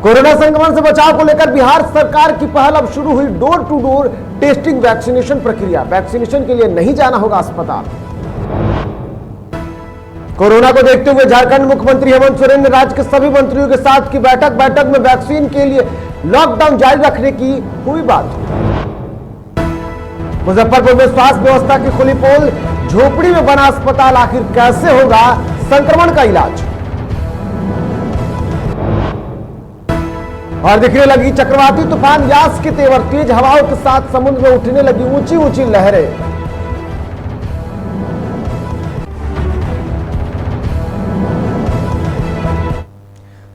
Corona संक्रमण से बचाव को लेकर बिहार सरकार की पहल। अब शुरू हुई door to door testing vaccination प्रक्रिया। वैक्सीनेशन के लिए नहीं जाना होगा अस्पताल। कोरोना को देखते हुए झारखंड मुख्यमंत्री हेमंत सोरेन ने राज्य के सभी मंत्रियों के साथ की बैठक में वैक्सीन के लिए लॉकडाउन जारी रखने की हुई बात। मुजफ्फरपुर में स्वास्थ्य व्यवस्था की खुली पोल। झोपड़ी में बना अस्पताल, आखिर कैसे होगा संक्रमण का इलाज। और दिखने लगी चक्रवाती तूफान यास के तेवर। तेज हवाओं के साथ समुद्र में उठने लगी ऊंची ऊंची लहरें।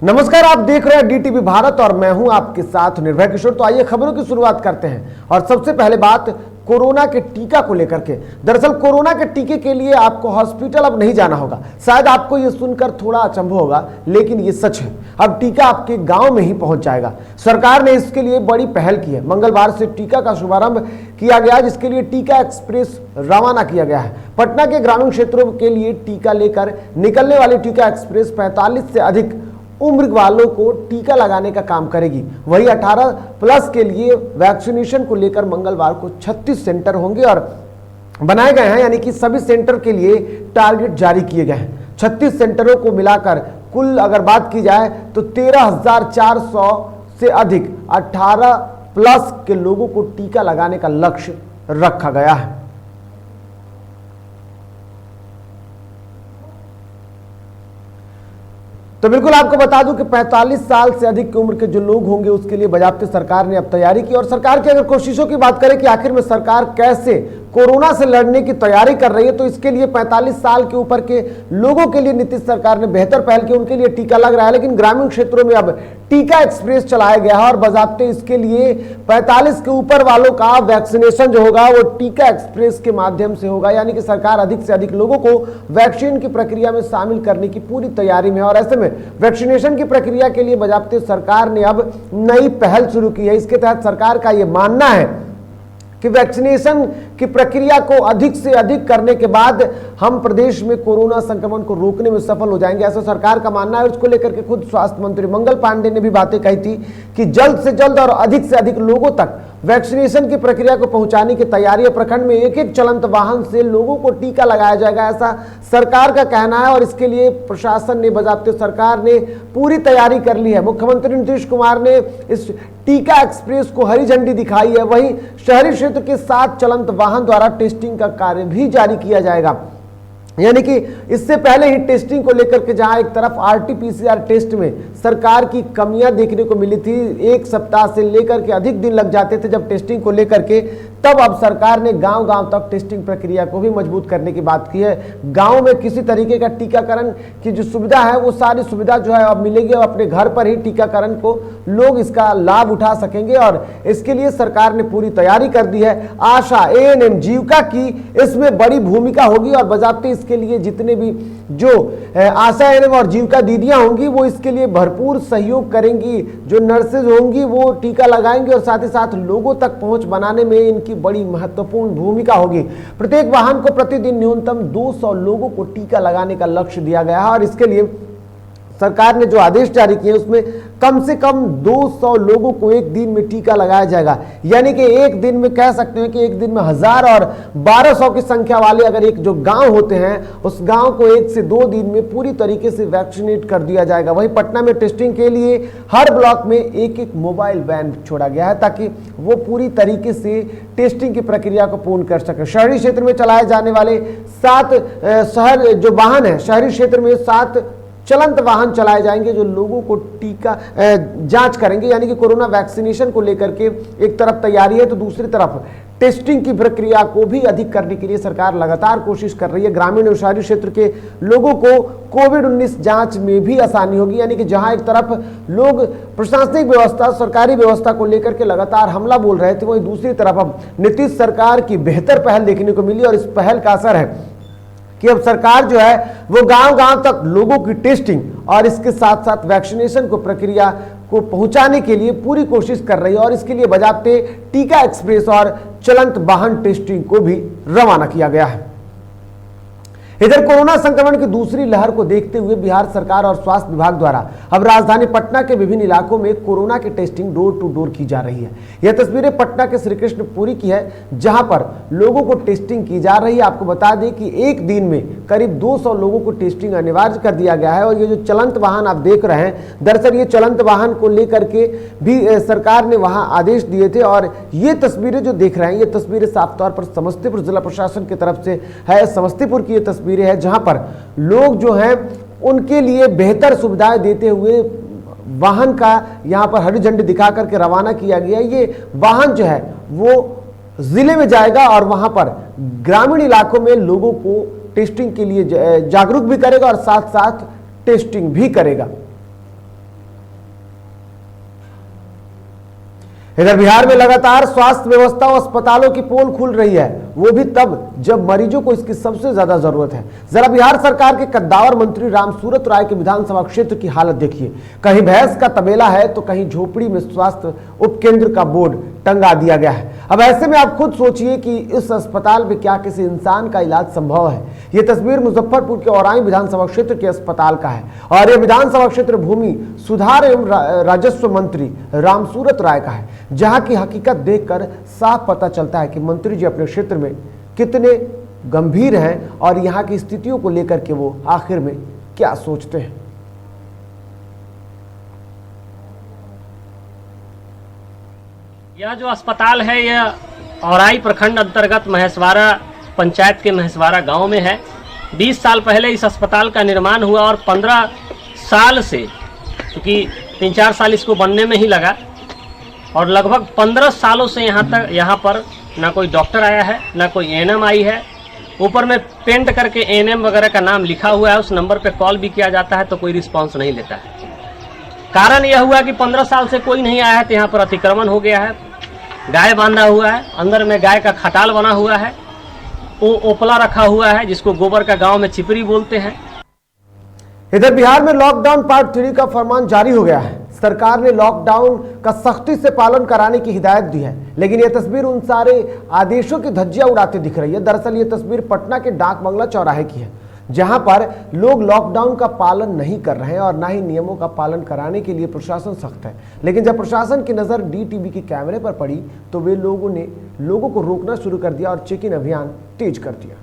नमस्कार, आप देख रहे हैं डीटीवी भारत और मैं हूं आपके साथ निर्भय किशोर। तो आइए खबरों की शुरुआत करते हैं और सबसे पहले बात कोरोना के टीका को लेकर के। दरअसल कोरोना के टीके के लिए आपको हॉस्पिटल अब नहीं जाना होगा। शायद आपको यह सुनकर थोड़ा अचंभव होगा, लेकिन ये सच है। अब टीका आपके गांव में ही पहुंच जाएगा। सरकार ने इसके लिए बड़ी पहल की है। मंगलवार से टीका का शुभारंभ किया गया, जिसके लिए टीका एक्सप्रेस रवाना किया गया है। पटना के ग्रामीण क्षेत्रों के लिए टीका लेकर निकलने वाली टीका एक्सप्रेस 45 से अधिक उम्र वालों को टीका लगाने का काम करेगी। वही 18+ के लिए वैक्सीनेशन को लेकर मंगलवार को 36 सेंटर होंगे और बनाए गए हैं, यानी कि सभी सेंटर के लिए टारगेट जारी किए गए हैं। 36 सेंटरों को मिलाकर कुल अगर बात की जाए तो 13,400 से अधिक 18+ के लोगों को टीका लगाने का लक्ष्य रखा गया है। तो बिल्कुल आपको बता दूं कि 45 साल से अधिक की उम्र के जो लोग होंगे उसके लिए बाज़ाब्ते सरकार ने अब तैयारी की। और सरकार की अगर कोशिशों की बात करें कि आखिर में सरकार कैसे कोरोना से लड़ने की तैयारी कर रही है, तो इसके लिए 45 साल के ऊपर के लोगों के लिए नीतीश सरकार ने बेहतर पहल की। उनके लिए टीका लग रहा है, लेकिन ग्रामीण क्षेत्रों में अब टीका एक्सप्रेस चलाया गया है और बाज़ाब्ते इसके लिए 45 के ऊपर वालों का वैक्सीनेशन जो होगा वो टीका एक्सप्रेस के माध्यम से होगा। यानी कि सरकार अधिक से अधिक लोगों को वैक्सीन की प्रक्रिया में शामिल करने की पूरी तैयारी में है। और ऐसे में वैक्सीनेशन की प्रक्रिया के लिए बाज़ाब्ते सरकार ने अब नई पहल शुरू की है। इसके तहत सरकार का यह मानना है कि वैक्सीनेशन की प्रक्रिया को अधिक से अधिक करने के बाद हम प्रदेश में कोरोना संक्रमण को रोकने में सफल हो जाएंगे, ऐसा सरकार का मानना है। उसको लेकर के खुद स्वास्थ्य मंत्री मंगल पांडेय ने भी बातें कही थी कि जल्द से जल्द और अधिक से अधिक लोगों तक वैक्सीनेशन की प्रक्रिया को पहुंचाने की तैयारी है। प्रखंड में एक एक चलंत वाहन से लोगों को टीका लगाया जाएगा, ऐसा सरकार का कहना है। और इसके लिए प्रशासन ने बाज़ाब्ते सरकार ने पूरी तैयारी कर ली है। मुख्यमंत्री नीतीश कुमार ने इस टीका एक्सप्रेस को हरी झंडी दिखाई है। वहीं शहरी क्षेत्र के 7 चलंत वाहन द्वारा टेस्टिंग का कार्य भी जारी किया जाएगा। यानी कि इससे पहले ही टेस्टिंग को लेकर के जहां एक तरफ RT-PCR टेस्ट में सरकार की कमियां देखने को मिली थी, 1 सप्ताह से लेकर के अधिक दिन लग जाते थे जब टेस्टिंग को लेकर के, तब अब सरकार ने गांव-गांव तक टेस्टिंग प्रक्रिया को भी मजबूत करने की बात की है। गांव में किसी तरीके का टीकाकरण की जो सुविधा है वो सारी सुविधा जो है अब मिलेगी। अब अपने घर पर ही टीकाकरण को लोग इसका लाभ उठा सकेंगे और इसके लिए सरकार ने पूरी तैयारी कर दी है। आशा, ANM, जीविका की इसमें बड़ी भूमिका होगी और बाज़ाब्ते इसके लिए जितने भी जो आशा ANM और जीविका दीदियां होंगी वो इसके लिए भरपूर सहयोग करेंगी। जो नर्सेज होंगी वो टीका लगाएंगी और साथ ही साथ लोगों तक पहुंच बनाने में इनकी बड़ी महत्वपूर्ण भूमिका होगी। प्रत्येक वाहन को प्रतिदिन न्यूनतम 200 लोगों को टीका लगाने का लक्ष्य दिया गया है और इसके लिए सरकार ने जो आदेश जारी किए उसमें कम से कम 200 लोगों को एक दिन में टीका लगाया जाएगा। यानी कि एक दिन में कह सकते हैं कि एक दिन में 1000 और 1200 की संख्या वाले अगर एक जो गांव होते हैं उस गांव को 1 से 2 दिन में पूरी तरीके से वैक्सीनेट कर दिया जाएगा। वहीं पटना में टेस्टिंग के लिए हर ब्लॉक में एक मोबाइल वैन छोड़ा गया है ताकि वो पूरी तरीके से टेस्टिंग की प्रक्रिया को पूर्ण कर सके। शहरी क्षेत्र में चलाए जाने वाले 7 शहर जो वाहन है, शहरी क्षेत्र में 7 चलंत वाहन चलाए जाएंगे जो लोगों को टीका जांच करेंगे। यानी कि कोरोना वैक्सीनेशन को लेकर के एक तरफ तैयारी है तो दूसरी तरफ टेस्टिंग की प्रक्रिया को भी अधिक करने के लिए सरकार लगातार कोशिश कर रही है। ग्रामीण और शहरी क्षेत्र के लोगों को कोविड-19 जांच में भी आसानी होगी। यानी कि जहां एक तरफ लोग प्रशासनिक व्यवस्था, सरकारी व्यवस्था को लेकर के लगातार हमला बोल रहे थे, वहीं दूसरी तरफ अब नीतीश सरकार की बेहतर पहल देखने को मिली और इस पहल का असर है कि अब सरकार जो है वो गांव-गांव तक लोगों की टेस्टिंग और इसके साथ साथ वैक्सीनेशन को प्रक्रिया को पहुंचाने के लिए पूरी कोशिश कर रही है। और इसके लिए बाज़ाब्ते टीका एक्सप्रेस और चलंत वाहन टेस्टिंग को भी रवाना किया गया है। इधर कोरोना संक्रमण की दूसरी लहर को देखते हुए बिहार सरकार और स्वास्थ्य विभाग द्वारा अब राजधानी पटना के विभिन्न इलाकों में कोरोना की टेस्टिंग डोर टू डोर की जा रही है। यह तस्वीरें पटना के श्री कृष्णपुरी की है, जहां पर लोगों को टेस्टिंग की जा रही है। आपको बता दें कि एक दिन में करीब 200 लोगों को टेस्टिंग अनिवार्य कर दिया गया है। और ये जो चलंत वाहन आप देख रहे हैं, दरअसल ये चलंत वाहन को लेकर के भी सरकार ने वहां आदेश दिए थे। और ये तस्वीरें जो देख रहे हैं, ये तस्वीरें साफ तौर पर समस्तीपुर जिला प्रशासन की तरफ से है। समस्तीपुर की ये तस्वीरें है जहां पर लोग जो हैं उनके लिए बेहतर सुविधाएं देते हुए वाहन का यहां पर हरी झंडी दिखा करके रवाना किया गया। ये वाहन जो है वो जिले में जाएगा और वहां पर ग्रामीण इलाकों में लोगों को टेस्टिंग के लिए जागरूक भी करेगा और साथ साथ टेस्टिंग भी करेगा। इधर बिहार में लगातार स्वास्थ्य व्यवस्था और अस्पतालों की पोल खुल रही है, वो भी तब जब मरीजों को इसकी सबसे ज्यादा जरूरत है। जरा बिहार सरकार के कद्दावर मंत्री रामसूरत राय के विधानसभा क्षेत्र की हालत देखिए। कहीं भैंस का तबेला है तो कहीं झोपड़ी में स्वास्थ्य उपकेंद्र का बोर्ड टंगा दिया गया है। अब ऐसे में आप खुद सोचिए कि इस अस्पताल में क्या किसी इंसान का इलाज संभव है। यह तस्वीर मुजफ्फरपुर के औराई विधानसभा क्षेत्र के अस्पताल का है और यह विधानसभा क्षेत्र भूमि सुधार एवं राजस्व मंत्री रामसूरत राय का है, जहां की हकीकत देखकर साफ पता चलता है कि मंत्री जी अपने क्षेत्र में कितने गंभीर हैं और यहां की स्थितियों को लेकर के वो आखिर में क्या सोचते हैं। यह जो अस्पताल है यह औराई प्रखंड अंतर्गत महेशवाड़ा पंचायत के महेशवाड़ा गांव में है। 20 साल पहले इस अस्पताल का निर्माण हुआ और 15 साल से, क्योंकि 3-4 साल इसको बनने में ही लगा, और लगभग 15 सालों से यहाँ पर ना कोई डॉक्टर आया है, ना कोई एएनएम आई है। ऊपर में पेंट करके एएनएम वगैरह का नाम लिखा हुआ है, उस नंबर पे कॉल भी किया जाता है तो कोई रिस्पांस नहीं लेता है। कारण यह हुआ कि 15 साल से कोई नहीं आया है तो यहाँ पर अतिक्रमण हो गया है, गाय बांधा हुआ है, अंदर में गाय का खटाल बना हुआ है, ओपला रखा हुआ है जिसको गोबर का गांव में चिपरी बोलते हैं। इधर बिहार में लॉकडाउन पार्ट 3 का फरमान जारी हो गया है। सरकार ने लॉकडाउन का सख्ती से पालन कराने की हिदायत दी है, लेकिन यह तस्वीर उन सारे आदेशों की धज्जियां उड़ाते दिख रही है। दरअसल यह तस्वीर पटना के डाक बंगला चौराहे की है, जहां पर लोग लॉकडाउन का पालन नहीं कर रहे हैं और ना ही नियमों का पालन कराने के लिए प्रशासन सख्त है। लेकिन जब प्रशासन की नजर डीटीवी के कैमरे पर पड़ी तो वे लोगों ने लोगों को रोकना शुरू कर दिया और चेकिंग अभियान तेज कर दिया।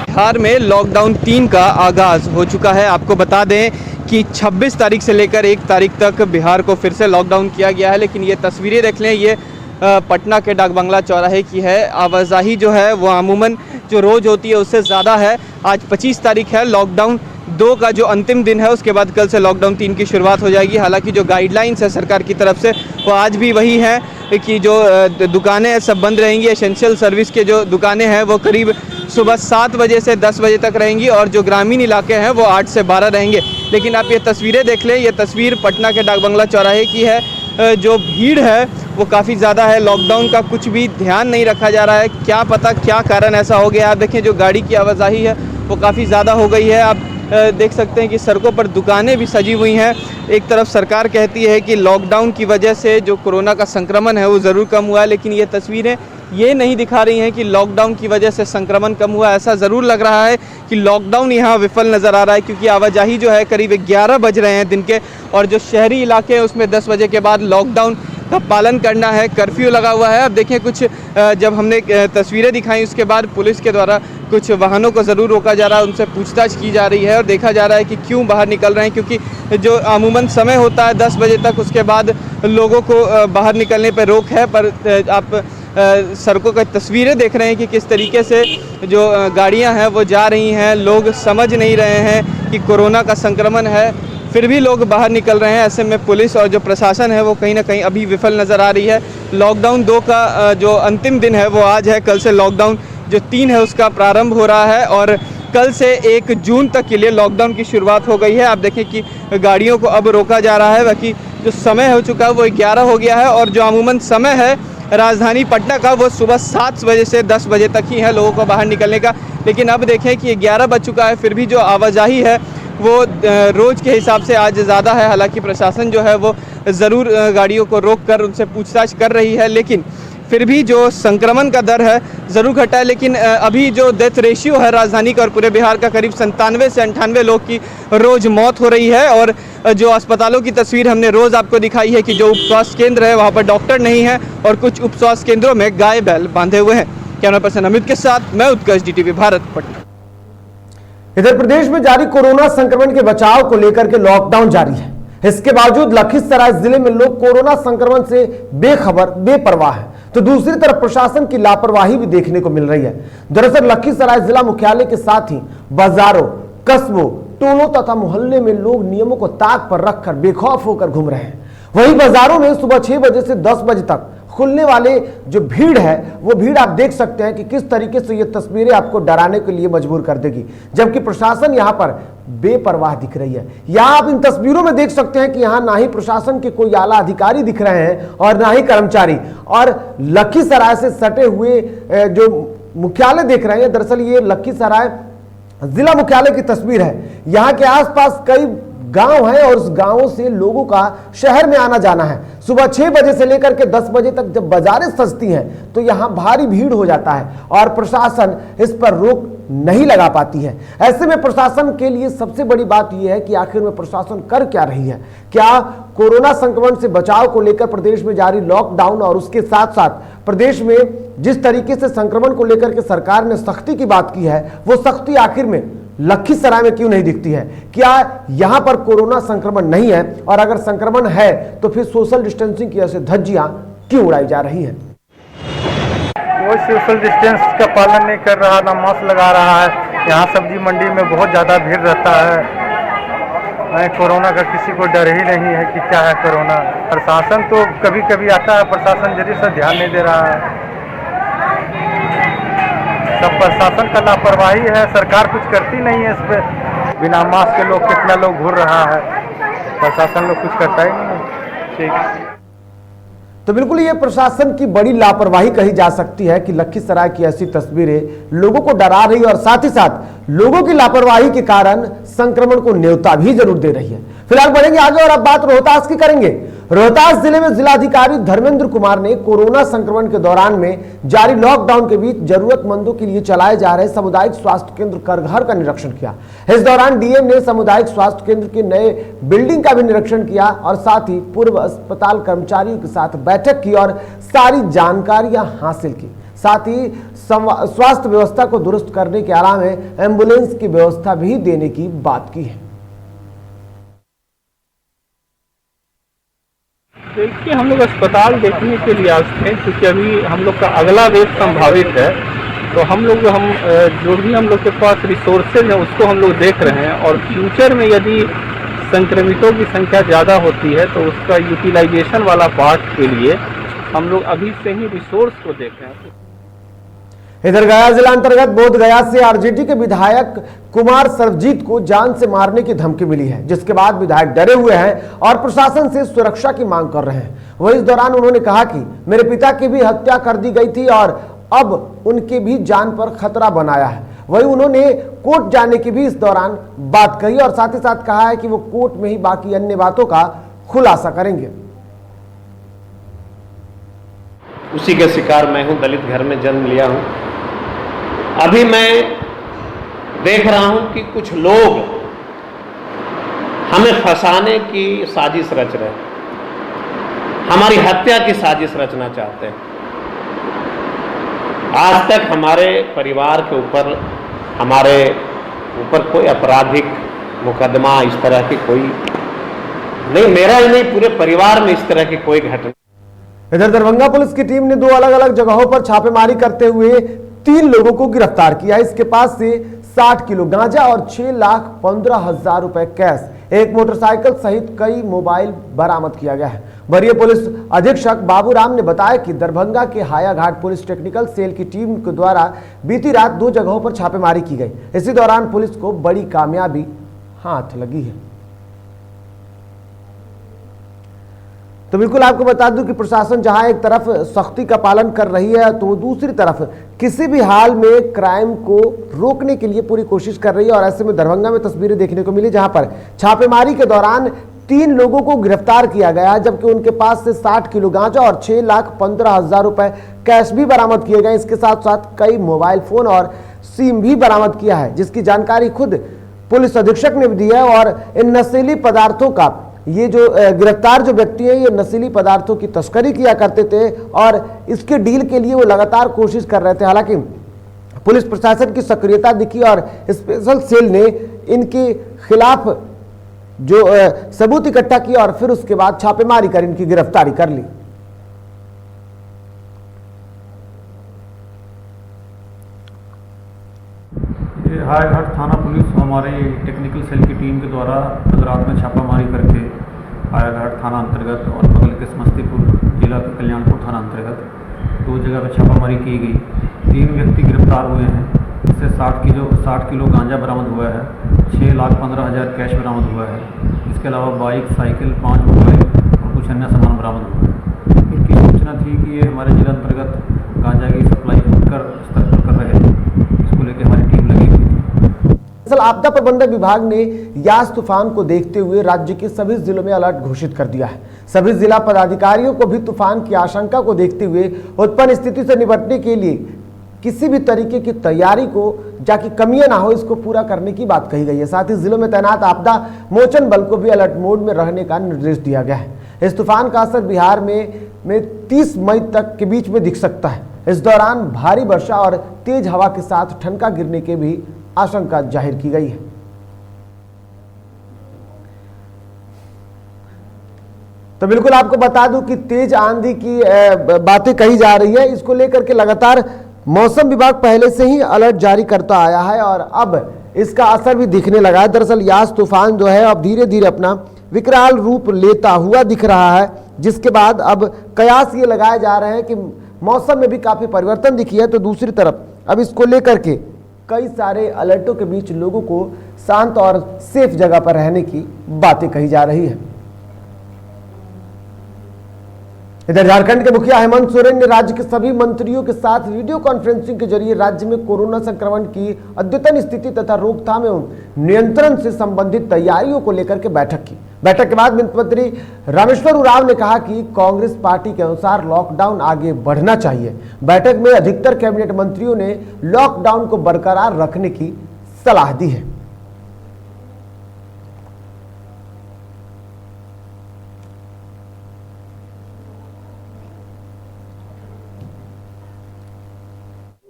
बिहार में लॉकडाउन 3 का आगाज हो चुका है। आपको बता दें कि 26 तारीख से लेकर 1 तारीख तक बिहार को फिर से लॉकडाउन किया गया है। लेकिन ये तस्वीरें देख लें, ये पटना के डाक बंगला चौराहे की है। आवाजाही जो है वो अमूमन जो रोज़ होती है उससे ज़्यादा है। आज 25 तारीख है, लॉकडाउन 2 का जो अंतिम दिन है, उसके बाद कल से लॉकडाउन 3 की शुरुआत हो जाएगी। हालांकि जो गाइडलाइंस है सरकार की तरफ से वो आज भी वही है कि जो दुकानें हैं सब बंद रहेंगी। एसेंशियल सर्विस के जो दुकानें हैं वो करीब सुबह 7 बजे से 10 बजे तक रहेंगी और जो ग्रामीण इलाके हैं वो 8 से 12 रहेंगे। लेकिन आप ये तस्वीरें देख लें, ये तस्वीर पटना के डाक बंगला चौराहे की है। जो भीड़ है वो काफ़ी ज़्यादा है। लॉकडाउन का कुछ भी ध्यान नहीं रखा जा रहा है, क्या पता क्या कारण ऐसा हो गया। आप देखें जो गाड़ी की आवाजाही है वो काफ़ी ज़्यादा हो गई है। आप देख सकते हैं कि सड़कों पर दुकानें भी सजी हुई हैं। एक तरफ सरकार कहती है कि लॉकडाउन की वजह से जो कोरोना का संक्रमण है वो ज़रूर कम हुआ है, लेकिन ये तस्वीरें ये नहीं दिखा रही हैं कि लॉकडाउन की वजह से संक्रमण कम हुआ। ऐसा ज़रूर लग रहा है कि लॉकडाउन यहाँ विफल नज़र आ रहा है, क्योंकि आवाजाही जो है करीब 11 बज रहे हैं दिन के, और जो शहरी इलाके हैं उसमें 10 बजे के बाद लॉकडाउन का पालन करना है, कर्फ्यू लगा हुआ है। अब देखिए कुछ जब हमने तस्वीरें दिखाई उसके बाद पुलिस के द्वारा कुछ वाहनों को ज़रूर रोका जा रहा है, उनसे पूछताछ की जा रही है और देखा जा रहा है कि क्यों बाहर निकल रहे हैं, क्योंकि जो अमूमन समय होता है 10 बजे तक, उसके बाद लोगों को बाहर निकलने पर रोक है। पर आप सड़कों की तस्वीरें देख रहे हैं कि किस तरीके से जो गाड़ियां हैं वो जा रही हैं। लोग समझ नहीं रहे हैं कि कोरोना का संक्रमण है, फिर भी लोग बाहर निकल रहे हैं। ऐसे में पुलिस और जो प्रशासन है वो कहीं ना कहीं अभी विफल नज़र आ रही है। लॉकडाउन 2 का जो अंतिम दिन है वो आज है। कल से लॉकडाउन जो 3 है उसका प्रारंभ हो रहा है और कल से 1 जून तक के लिए लॉकडाउन की शुरुआत हो गई है। आप देखें कि गाड़ियों को अब रोका जा रहा है, बाकी जो समय हो चुका है वो 11 हो गया है और जो अमूमन समय है राजधानी पटना का वो सुबह 7 बजे से 10 बजे तक ही है लोगों को बाहर निकलने का। लेकिन अब देखें कि 11 बज चुका है, फिर भी जो आवाजाही है वो रोज़ के हिसाब से आज ज़्यादा है। हालांकि प्रशासन जो है वो ज़रूर गाड़ियों को रोककर उनसे पूछताछ कर रही है, लेकिन फिर भी जो संक्रमण का दर है ज़रूर घटा है। लेकिन अभी जो डेथ रेशियो है राजधानी का और पूरे बिहार का, करीब 97 से 98 लोग की रोज़ मौत हो रही है। और जो अस्पतालों की तस्वीर हमने रोज़ आपको दिखाई है कि जो उप स्वास्थ्य केंद्र है वहाँ पर डॉक्टर नहीं है और कुछ उप स्वास्थ्य केंद्रों में गाय बैल बांधे हुए हैं। कैमरा पर्सन अमित के साथ मैं उत्कर्ष, DTV भारत, पटना। इधर प्रदेश में जारी कोरोना संक्रमण के बचाव को लेकर के लॉकडाउन जारी है। इसके बावजूद लखीसराय जिले में लोग कोरोना संक्रमण से बेखबर, बेपरवाह है, तो दूसरी तरफ प्रशासन की लापरवाही भी देखने को मिल रही है। दरअसल लखीसराय जिला मुख्यालय के साथ ही बाजारों, कस्बों, टोलों तथा मोहल्ले में लोग नियमों को ताक पर रखकर बेखौफ होकर घूम रहे हैं। वहीं बाजारों में सुबह 6 बजे से 10 बजे तक खुलने वाले जो भीड़ है, वो भीड़ आप देख सकते हैं कि किस तरीके से ये तस्वीरें आपको डराने के लिए मजबूर कर देगी, जबकि प्रशासन यहां पर बेपरवाह दिख रही है। यहां आप इन तस्वीरों में देख सकते हैं कि यहां ना ही प्रशासन के कोई आला अधिकारी दिख रहे हैं और ना ही कर्मचारी। और लखीसराय से सटे हुए जो मुख्यालय देख रहे हैं, दरअसल ये लखीसराय जिला मुख्यालय की तस्वीर है। यहाँ के आसपास कई गांव है और उस गांवों से लोगों का शहर में आना जाना है। सुबह 6 बजे से लेकर के 10 बजे तक जब बाजारें सजती हैं तो यहां भारी भीड़ हो जाता है और प्रशासन इस पर रोक नहीं लगा पाती है। ऐसे में प्रशासन के लिए सबसे बड़ी बात यह है कि आखिर में प्रशासन कर क्या रही है। क्या कोरोना संक्रमण से बचाव को लेकर प्रदेश में जारी लॉकडाउन और उसके साथ साथ प्रदेश में जिस तरीके से संक्रमण को लेकर के सरकार ने सख्ती की बात की है, वो सख्ती आखिर में लखीसराय में क्यों नहीं दिखती है? क्या यहां पर कोरोना संक्रमण नहीं है, और अगर संक्रमण है तो फिर सोशल डिस्टेंसिंग की ऐसे धज्जियां क्यों उड़ाई जा रही हैं? कोई सोशल डिस्टेंस का पालन नहीं कर रहा, ना मास्क लगा रहा है। यहाँ सब्जी मंडी में बहुत ज़्यादा भीड़ रहता है। कोरोना का किसी को डर ही नहीं है कि क्या है कोरोना। प्रशासन तो कभी कभी आता है, प्रशासन जल्दी से ध्यान नहीं दे रहा है। सब प्रशासन का लापरवाही है, सरकार कुछ करती नहीं है इस पर। बिना मास्क के लोग कितना लोग घूर रहा है, प्रशासन लोग कुछ करता ही नहीं है। ठीक, तो बिल्कुल ये प्रशासन की बड़ी लापरवाही कही जा सकती है कि लखीसराय की ऐसी तस्वीरें लोगों को डरा रही है और साथ ही साथ लोगों की लापरवाही के कारण संक्रमण को न्योता भी जरूर दे रही है। फिलहाल बढ़ेंगे आगे और अब बात रोहतास की करेंगे। रोहतास जिले में जिलाधिकारी धर्मेंद्र कुमार ने कोरोना संक्रमण के दौरान में जारी लॉकडाउन के बीच जरूरतमंदों के लिए चलाए जा रहे सामुदायिक स्वास्थ्य केंद्र करघर का निरीक्षण किया। इस दौरान डीएम ने सामुदायिक स्वास्थ्य केंद्र के नए बिल्डिंग का भी निरीक्षण किया और साथ ही पूर्व अस्पताल कर्मचारियों के साथ बैठक की और सारी जानकारियां हासिल की। साथ ही स्वास्थ्य व्यवस्था को दुरुस्त करने के अलावा एम्बुलेंस की व्यवस्था भी देने की बात की है। देखिए, हम लोग अस्पताल देखने के लिए आए थे क्योंकि अभी हम लोग का अगला वेव संभावित है, तो हम जो भी हम लोग के पास रिसोर्सेज है उसको हम लोग देख रहे हैं और फ्यूचर में यदि संक्रमितों की संख्या ज़्यादा होती है तो उसका यूटिलाइजेशन वाला पार्ट के लिए हम लोग अभी से ही रिसोर्स को देख रहे हैं। इधर गया जिला अंतर्गत बोध गया से आरजेडी के विधायक कुमार सरबजीत को जान से मारने की धमकी मिली है, जिसके बाद विधायक डरे हुए हैं और प्रशासन से सुरक्षा की मांग कर रहे हैं। वहीं इस दौरान उन्होंने कहा कि मेरे पिता की भी हत्या कर दी गई थी और अब उनके भी जान पर खतरा बनाया है। वहीं उन्होंने कोर्ट जाने की भी इस दौरान बात कही और साथ ही साथ कहा है कि वो कोर्ट में ही बाकी अन्य बातों का खुलासा करेंगे। उसी का शिकार मैं हूं, दलित घर में जन्म लिया हूं। अभी मैं देख रहा हूं कि कुछ लोग हमें फंसाने की साजिश रच रहे हैं, हमारी हत्या की साजिश रचना चाहते हैं। आज तक हमारे परिवार के ऊपर, हमारे ऊपर कोई आपराधिक मुकदमा इस तरह की कोई नहीं, मेरा ही नहीं पूरे परिवार में इस तरह की कोई घटना। इधर दरभंगा पुलिस की टीम ने 2 अलग अलग जगहों पर छापेमारी करते हुए 3 लोगों को गिरफ्तार किया। इसके पास से 60 किलो गांजा और 6,15,000 रुपए कैश, एक मोटरसाइकिल सहित कई मोबाइल बरामद किया गया है। वरीय पुलिस अधीक्षक बाबूराम ने बताया कि दरभंगा के हायाघाट पुलिस टेक्निकल सेल की टीम के द्वारा बीती रात 2 जगहों पर छापेमारी की गई। इसी दौरान पुलिस को बड़ी कामयाबी हाथ लगी है। तो बिल्कुल आपको बता दूं कि प्रशासन जहां एक तरफ सख्ती का पालन कर रही है तो दूसरी तरफ किसी भी हाल में क्राइम को रोकने के लिए पूरी कोशिश कर रही है। और ऐसे में दरभंगा में तस्वीरें देखने को मिली जहां पर छापेमारी के दौरान 3 लोगों को गिरफ्तार किया गया, जबकि उनके पास से 60 किलो गांजा और 6,15,000 रुपए कैश भी बरामद किए गए। इसके साथ साथ कई मोबाइल फोन और सिम भी बरामद किया है, जिसकी जानकारी खुद पुलिस अधीक्षक ने भी दी है। और इन नशीली पदार्थों का ये जो गिरफ्तार जो व्यक्ति है, ये नशीली पदार्थों की तस्करी किया करते थे और इसके डील के लिए वो लगातार कोशिश कर रहे थे। हालांकि पुलिस प्रशासन की सक्रियता दिखी और स्पेशल सेल ने इनके खिलाफ जो सबूत इकट्ठा किया और फिर उसके बाद छापेमारी कर इनकी गिरफ्तारी कर ली। ये हायाघाट थाना पुलिस हमारे टेक्निकल सेल की टीम के द्वारा कल रात में छापामारी करके हायाघाट थाना अंतर्गत और बगल के समस्तीपुर जिला के कल्याणपुर थाना अंतर्गत 2 जगह पर छापामारी की गई। 3 व्यक्ति गिरफ्तार हुए हैं। इससे 60 किलो गांजा बरामद हुआ है, 6,15,000 कैश बरामद हुआ है। इसके अलावा बाइक, साइकिल, 5 मोबाइल और कुछ अन्य सामान बरामद हुआ है। इनकी सूचना थी कि ये हमारे जिला अंतर्गत गांजा की सप्लाई कर स्तर पर कर रहे थे। इसको लेकर हमारी टीम लगी हुई थी। दरअसल आपदा प्रबंधन विभाग ने यास तूफान को देखते हुए राज्य के सभी जिलों में अलर्ट घोषित कर दिया है। सभी जिला पदाधिकारियों को भी तूफान की आशंका को देखते हुए उत्पन्न स्थिति से निपटने के लिए किसी भी तरीके की तैयारी को जाकि कमियां ना हो, इसको पूरा करने की बात कही गई है। साथ ही जिलों में तैनात आपदा मोचन बल को भी अलर्ट मोड में रहने का निर्देश दिया गया है। इस तूफान का असर बिहार में 30 मई तक के बीच में दिख सकता है। इस दौरान भारी वर्षा और तेज हवा के साथ ठनका गिरने की भी आशंका जाहिर की गई है। तो बिल्कुल आपको बता दूं कि तेज आंधी की बातें कही जा रही है। इसको लेकर के लगातार मौसम विभाग पहले से ही अलर्ट जारी करता आया है और अब इसका असर भी दिखने लगा है। दरअसल यास तूफान जो है अब धीरे धीरे अपना विकराल रूप लेता हुआ दिख रहा है, जिसके बाद अब कयास ये लगाए जा रहे हैं कि मौसम में भी काफी परिवर्तन दिखी है। तो दूसरी तरफ अब इसको लेकर के कई सारे अलर्टों के बीच लोगों को शांत और सेफ जगह पर रहने की बातें कही जा रही है। इधर झारखंड के मुखिया हेमंत सोरेन ने राज्य के सभी मंत्रियों के साथ वीडियो कॉन्फ्रेंसिंग के जरिए राज्य में कोरोना संक्रमण की अद्यतन स्थिति तथा रोकथाम एवं नियंत्रण से संबंधित तैयारियों को लेकर के बैठक की। बैठक के बाद वित्त मंत्री रामेश्वर उरांव ने कहा कि कांग्रेस पार्टी के अनुसार लॉकडाउन आगे बढ़ना चाहिए। बैठक में अधिकतर कैबिनेट मंत्रियों ने लॉकडाउन को बरकरार रखने की सलाह दी है।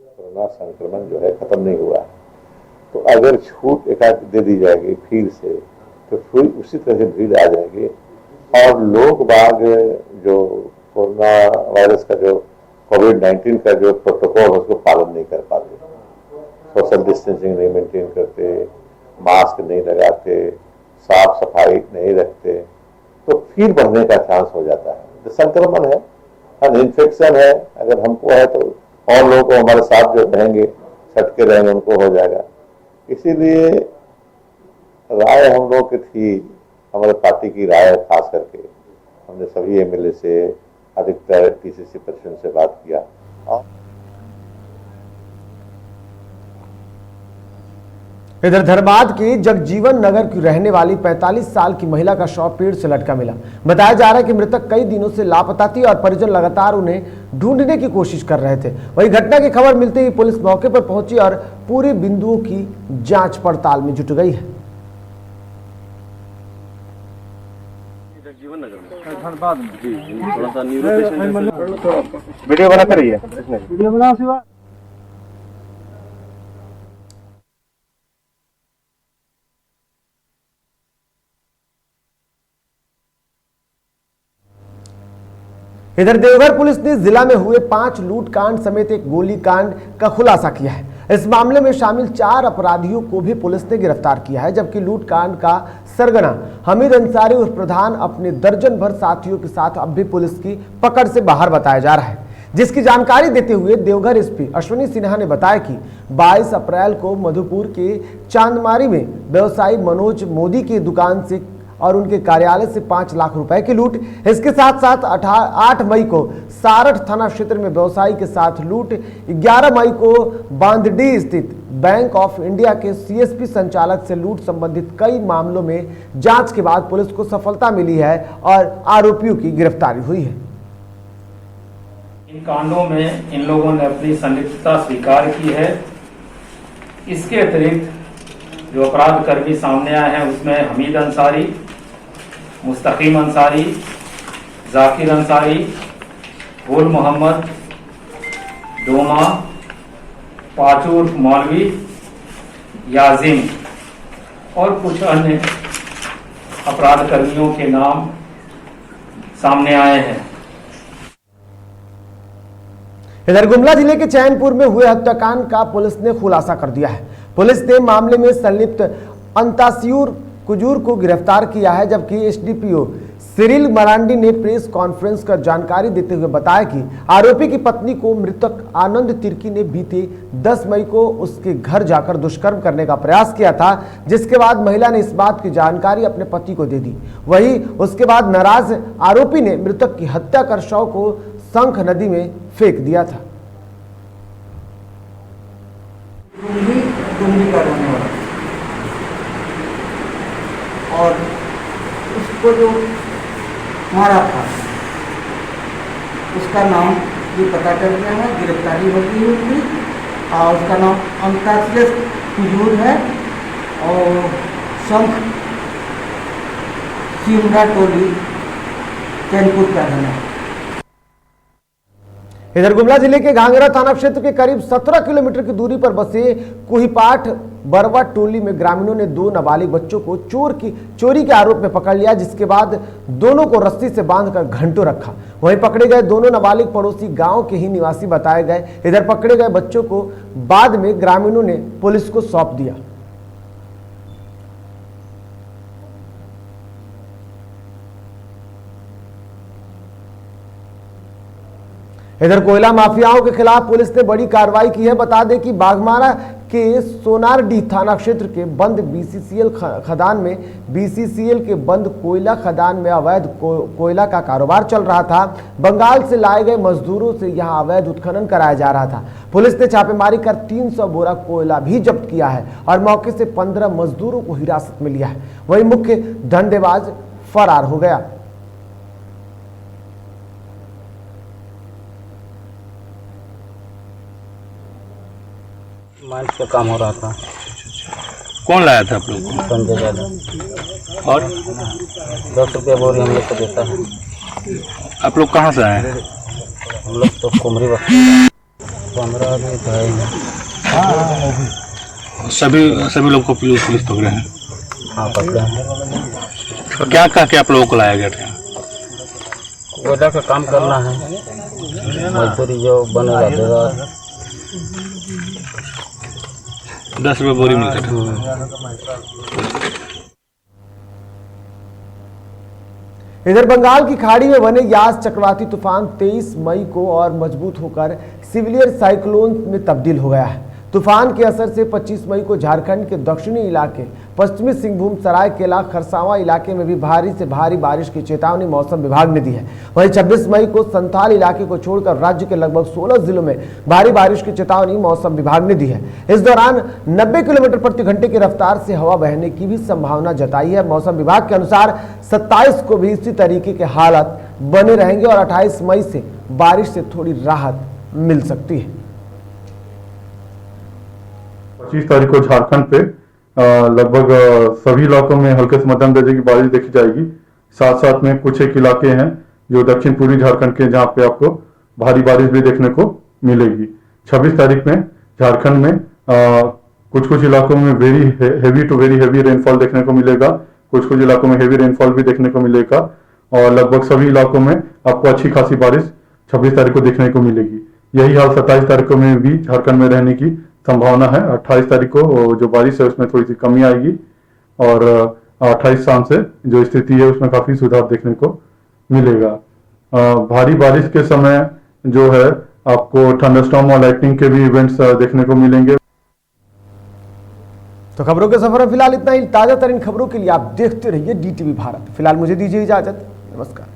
कोरोना संक्रमण जो है खत्म नहीं हुआ, तो अगर छूट एकाध दे दी जाएगी फिर से, तो फिर उसी तरह से भीड़ आ जाएगी और लोग बाग जो कोरोना वायरस का जो कोविड-19 का जो प्रोटोकॉल है उसको पालन नहीं कर पाते, सोशल डिस्टेंसिंग नहीं मेंटेन करते, मास्क नहीं लगाते, साफ सफाई नहीं रखते, तो फिर बढ़ने का चांस हो जाता है। जो संक्रमण है, इन्फेक्शन है, अगर हमको है तो और लोगों को हमारे साथ जो रहेंगे, सटके रहेंगे, उनको हो जाएगा। इसीलिए राय हम लोग की थी, हमारे पार्टी की राय खास करके हमने सभी एमएलए से, अधिकतर टीसीसी प्रेसिडेंट से बात किया। इधर धनबाद के जगजीवन नगर की रहने वाली 45 साल की महिला का शव पेड़ से लटका मिला। बताया जा रहा है कि मृतक कई दिनों से लापता थी और परिजन लगातार उन्हें ढूंढने की कोशिश कर रहे थे। वहीं घटना की खबर मिलते ही पुलिस मौके पर पहुंची और पूरे बिंदुओं की जांच पड़ताल में जुट गई है। धनबाद में थोड़ा सा वीडियो बना कर रही है, वीडियो बना सिवा। इधर देवघर पुलिस ने जिला में हुए 5 लूटकांड समेत एक गोलीकांड का खुलासा किया है। इस मामले में शामिल 4 अपराधियों को भी पुलिस ने गिरफ्तार किया है, जबकि लूटकांड का सरगना हमीद अंसारी उर्फ प्रधान अपने दर्जन भर साथियों के साथ अब भी पुलिस की पकड़ से बाहर बताया जा रहा है। जिसकी जानकारी देते हुए देवघर एसपी अश्विनी सिन्हा ने बताया कि 22 अप्रैल को मधुपुर के चांदमारी में व्यवसायी मनोज मोदी की दुकान से और उनके कार्यालय से 5 लाख रुपए की लूट। इसके साथ साथ 8 मई को सारठ थाना क्षेत्र में व्यवसायी के साथ लूट, 11 मई को बांदडी स्थित बैंक ऑफ इंडिया के सीएसपी संचालक से लूट संबंधित कई मामलों में जांच के बाद पुलिस को सफलता मिली है और आरोपियों की गिरफ्तारी हुई है। इन कांडों में इन लोगों ने अपनी संलिप्तता स्वीकार की है। इसके अतिरिक्त जो अपराध कर्मी सामने आए हैं उसमें हमीद अंसारी, मुस्तकीम अंसारी, जाकिर अंसारी, गुल मोहम्मद, डोमा, पाचूर मौलवी, याजिम और कुछ अन्य अपराध कर्मियों के नाम सामने आए हैं। इधर गुमला जिले के चैनपुर में हुए हत्याकांड का पुलिस ने खुलासा कर दिया है। पुलिस ने मामले में संलिप्त अंतासियूर कुजूर को गिरफ्तार किया है, जबकि एसडीपीओ सिरिल मरांडी ने प्रेस कॉन्फ्रेंस कर जानकारी देते हुए बताया कि आरोपी की पत्नी को मृतक आनंद तिर्की ने बीते 10 मई को उसके घर जाकर दुष्कर्म करने का प्रयास किया था, जिसके बाद महिला ने इस बात की जानकारी अपने पति को दे दी। वहीं उसके बाद नाराज आरोपी ने मृतक की हत्या कर शव को शंख नदी में फेंक दिया था। डुंगरी का रहने वाला और उसको जो मारा था उसका नाम भी पता चल गया है, गिरफ्तारी हो गई उसकी और उसका नाम अंतासियस कुजूर है और शंख सिमरा टोली चैनपुर का रहना। इधर गुमला जिले के घांगरा थाना क्षेत्र के करीब 17 किलोमीटर की दूरी पर बसे कुहीपाठ बरवा टोली में ग्रामीणों ने 2 नाबालिग बच्चों को चोरी के आरोप में पकड़ लिया, जिसके बाद दोनों को रस्सी से बांधकर घंटों रखा। वहीं पकड़े गए दोनों नाबालिग पड़ोसी गांव के ही निवासी बताए गए। इधर पकड़े गए बच्चों को बाद में ग्रामीणों ने पुलिस को सौंप दिया। इधर कोयला माफियाओं के खिलाफ पुलिस ने बड़ी कार्रवाई की है। बता दें कि बाघमारा के सोनारडीह थाना क्षेत्र के बंद बीसीसीएल खदान में बीसीसीएल के बंद कोयला खदान में अवैध कोयला का कारोबार चल रहा था। बंगाल से लाए गए मजदूरों से यहां अवैध उत्खनन कराया जा रहा था। पुलिस ने छापेमारी कर 300 बोरा कोयला भी जब्त किया है और मौके से 15 मजदूरों को हिरासत में लिया है। वहीं मुख्य धंधेबाज फरार हो गया। माइंस का काम हो रहा था। कौन लाया था आप लोग को? संजय यादव। और 10 रुपये बोरी हम लोग को देता है। आप लोग कहाँ से आए हैं? हम लोग तो कुमरी बस्ती 15 आदमी तो है। सभी लोग को पुलिस पकड़े हैं? हाँ पकड़े हैं। तो क्या कहा कि आप लोगों को लाया गया था? कोयला का काम करना है, मजदूरी जो बनेगा देगा। 10 रुपये बोरी मिलता था। इधर बंगाल की खाड़ी में बने यास चक्रवाती तूफान 23 मई को और मजबूत होकर सिविलियर साइक्लोन में तब्दील हो गया है। तूफान के असर से 25 मई को झारखंड के दक्षिणी इलाके, पश्चिमी सिंहभूम, सरायकेला, खरसावां इलाके में भी भारी से भारी बारिश की चेतावनी मौसम विभाग ने दी है। वहीं 26 मई को संथाल इलाके को छोड़कर राज्य के लगभग 16 जिलों में भारी बारिश की चेतावनी मौसम विभाग ने दी है। इस दौरान 90 किलोमीटर प्रति घंटे की रफ्तार से हवा बहने की भी संभावना जताई है। मौसम विभाग के अनुसार 27 को भी इसी तरीके के हालात बने रहेंगे और 28 मई से बारिश से थोड़ी राहत मिल सकती है। 25 तारीख को झारखंड पे लगभग सभी इलाकों में हल्के से मध्यम दर्जे की बारिश देखी जाएगी। साथ साथ में कुछ एक इलाके हैं जो दक्षिण पूर्वी झारखंड के, जहां पे आपको भारी बारिश भी देखने को मिलेगी। 26 तारीख में झारखंड में कुछ इलाकों में very heavy to very heavy rainfall देखने को मिलेगा। कुछ इलाकों में हेवी रेनफॉल भी देखने को मिलेगा और लगभग सभी इलाकों में आपको अच्छी खासी बारिश 26 तारीख को देखने को मिलेगी। यही हाल 27 तारीख को में भी झारखंड में रहने की संभावना है। 28 तारीख को जो बारिश है उसमें थोड़ी सी कमी आएगी और 28 शाम से जो स्थिति है उसमें काफी सुधार देखने को मिलेगा। भारी बारिश के समय जो है आपको थंडरस्टॉर्म और लाइटनिंग के भी इवेंट्स देखने को मिलेंगे। तो खबरों के सफर में फिलहाल इतना ही। ताजा तरीन खबरों के लिए आप देखते रहिए DTV भारत। फिलहाल मुझे दीजिए इजाजत। नमस्कार।